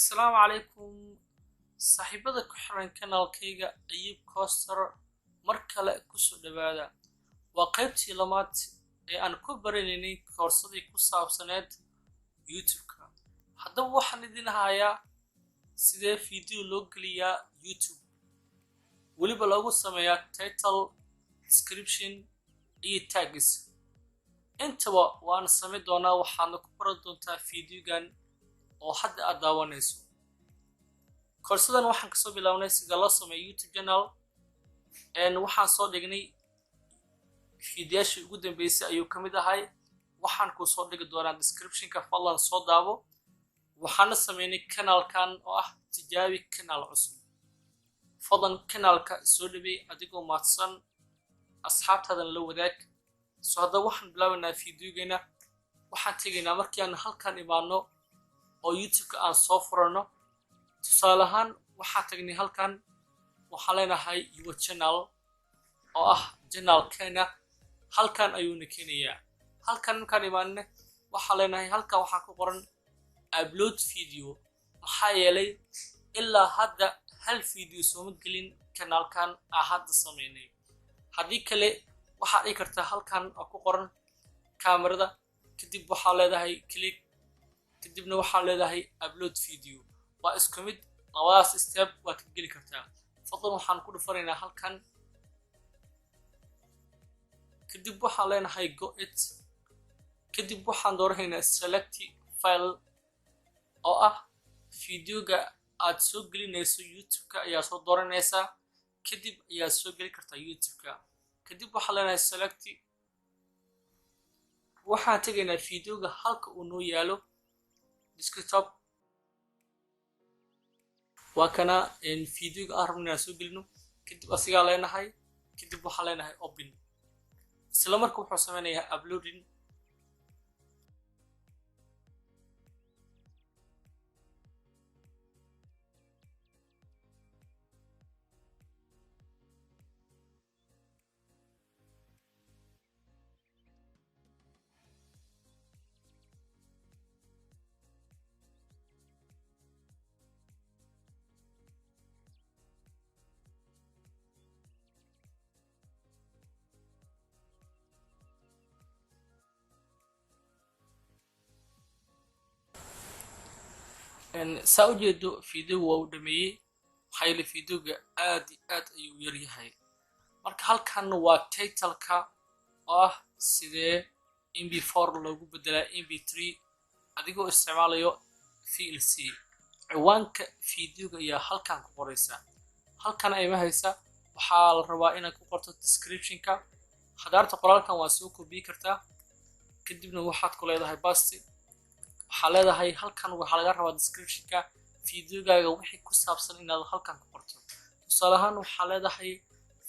السلام عليكم صاحبada ku xiran kanaalkayga Ayub Coaster markale ku soo dhawaada waa qaybtii lamaad ee aan ku baranaynay koorsadii ku saabsaneed YouTube-ka haddaba waxaan idin hayaa sidee video loo geliyaa YouTube weliba loogu sameeyaa title description iyo tags intaba waan samayn doonaa waxaadna ku baran doontaa videogan oo hadda aad daawanayso koorsadan waxaan kasoo bilaabnay sida loo sameeyo YouTube channel waxaan soo dhignay fiidiyaashii ugu dambeysay ayuu ka mid ahay waxaan ku soo dhigi doonaa description-ka fadlan soo daabo waxaana sameynay kanaalkan oo ah tijaabi kanaal cusub fadlan kanaalka soo dhawey adigoo maadsan asxaabtaadan la wadaag soo hadda waxaan bilaabaynaa fiidiyogeena waxaan tegaynaa markii aan halkan imaano oo YouTube-ka aan soo furano tusaale ahaan waxaan tagnay halkan waxaan leenahay your channel oo ah channelkeena halkan ayuuna keenayaa halkan markaan imaanne waxaan leenahay halkan waxaa ku qoran upload video maxaa yeelay ilaa hadda hal video sooma gelin kanaalkan aan hadda sameynay haddii kale waxaad dhigi kartaa halkan oo ku qoran kaamirada kadib waxaa leedahay click kadibna waxaa leedahay upload video waa isku mid labadaas step waa ka geli kartaa fadlan waxaan ku dhufanaynaa halkan kadib waxaan leenahay go it kadib waxaan dooranaynaa select file oo ah videoga aad soo gelinayso YouTube-ka ayaa soo dooranaysaa kadib ayaa soo geli kartaa YouTube-ka kadib waxaan leenahay select waxaan tegaynaa videoga halka uu noo yaalo desktop waa kana videoga aan rabno inaan soo gelino kadib asigaa leenahay kadib waxaan leenahay open isla marka wuxuu sameynayaa uploading saa ujeedo video waa u dhameeyey maxaa yeelay videoga aad iyo aad ayuu yar yahay marka halkan waa title-ka oo ah sidee mp4 loogu bedelaa mp3 adigoo isticmaalayo VLC ciwaanka videoga ayaa halkan ku qoraysa halkan ay ma haysa waxaa la rabaa inaad ku qorto description-ka hadaarta qoraalkan waa soo koobiyi kartaa kadibna waxaad ku leedahay basti waxaa leedahay halkan waxaa laga rabaa description-ka videogaaga wixii ku saabsan inaad halkan ku qorto tusaale ahaan waxaa leedahay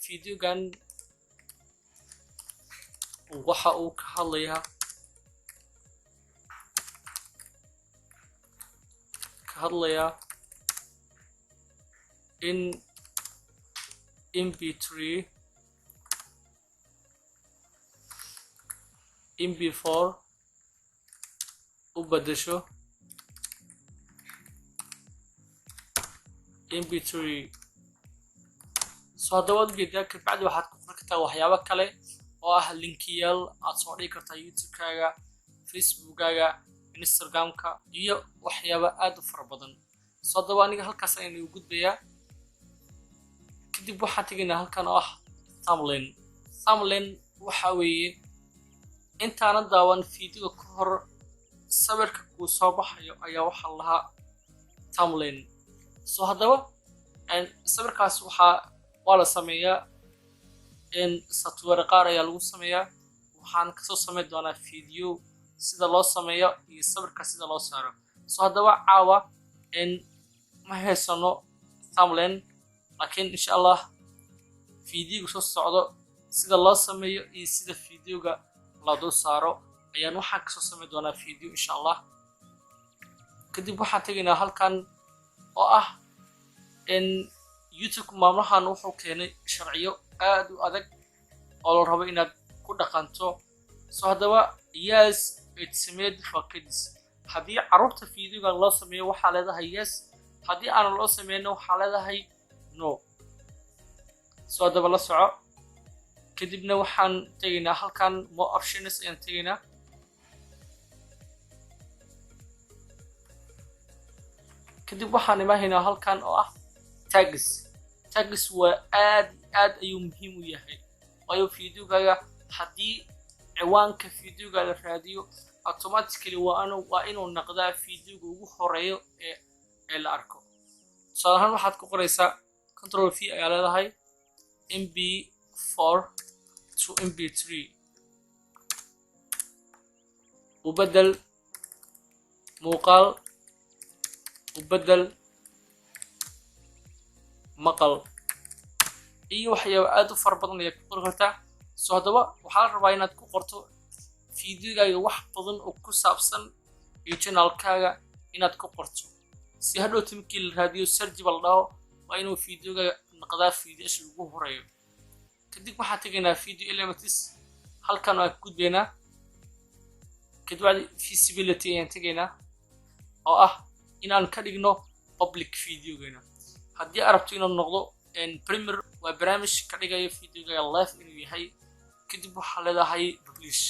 videogan waxa uu ka hadlayaa in mp3 mp4 u bedesho mp3 soo haddaba waad ujeedaa kabacdi waxaad ku qori kartaa waxyaabo kale oo ah linkiyaal aad soo dhigi kartaa YouTube-kaaga Facebook-kaaga Instagram-ka iyo waxyaabo aad u fara badan soo haddaba aniga halkaas ayaan ugu gudbayaa kadib waxaan tegaynaa halkan oo ah thumbnail waxa weeye intaanan daawan videoga ka hor sawirka kuu soo baxayo ayaa waxaa lahaa thumbnail soo haddaba sawirkaas waa la sameeyaa software qaar ayaa lagu sameeyaa waxaan kasoo sameyn doonaa video sida loo sameeyo iyo sawirka sida loo saaro soo haddaba caawa ma haysano thumbnail laakiin insha allah videoga soo socdo sida loo sameeyo iyo sida videoga la dul saaro ayaan waxaan kasoo sameyn doonaa video insha allah kadib waxaan tegaynaa halkan oo ah YouTube maamulahan wuxuu keenay sharciyo aad u adag oo la rabo inaad ku dhaqanto soo haddaba yes it's made for kids haddii carruurta videogan loo sameeyo waxaa leedahay yes haddii aan loo sameyno waxaa leedahay no. soo haddaba la soco kadibna waxaan tegaynaa halkan more options ayaan tegaynaa. kadib waxaan imaahaynaa halkan oo ah tags. tags waa aad ayuu muhiim u yahay, waayo videogaaga haddii ciwaanka videoga la raadiyo automatically waa inuu noqdaa videoga ugu horeeyo ee la arko. tusaale ahaan waxaad ku qoraysaa control v ayaa leedahay mb4 to mb3 ubedel muuqaal ubedel maqal iyo waxyaabo aad u fara badan ayaad ku qori kartaa. soo haddaba waxaa la rabaa inaad ku qorto videogaaga wax badan oo ku saabsan iyo channelkaaga inaad ku qorto si hadhowta markii la raadiyo search bal dhaho waa inuu videogaaga noqdaa fiidiyaasha ugu horeeyo. kadib waxaan tegaynaa video elements, halkan waan ku gudbaynaa. kadib visibility ayaan tegaynaa oo ah inaan ka dhigno public videogeena. haddii aad rabto inuu noqdo Premiere waa barnaamij ka dhigayo videogaaga live inuu yahay. kadib waxaa leedahay publish.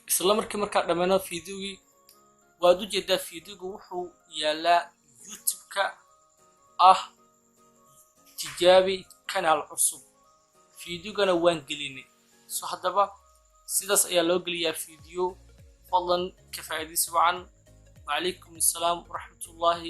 isla markaa dhammeeno videogii waad u jeedaa videoga wuxuu yaalaa youtube-ka ah tijaabi kanaal cusub. videogana waan gelinay. soo haddaba sidaas ayaa loo geliyaa video. fadlan ka faa'iidaysi wacan. وعليكم السلام ورحمة الله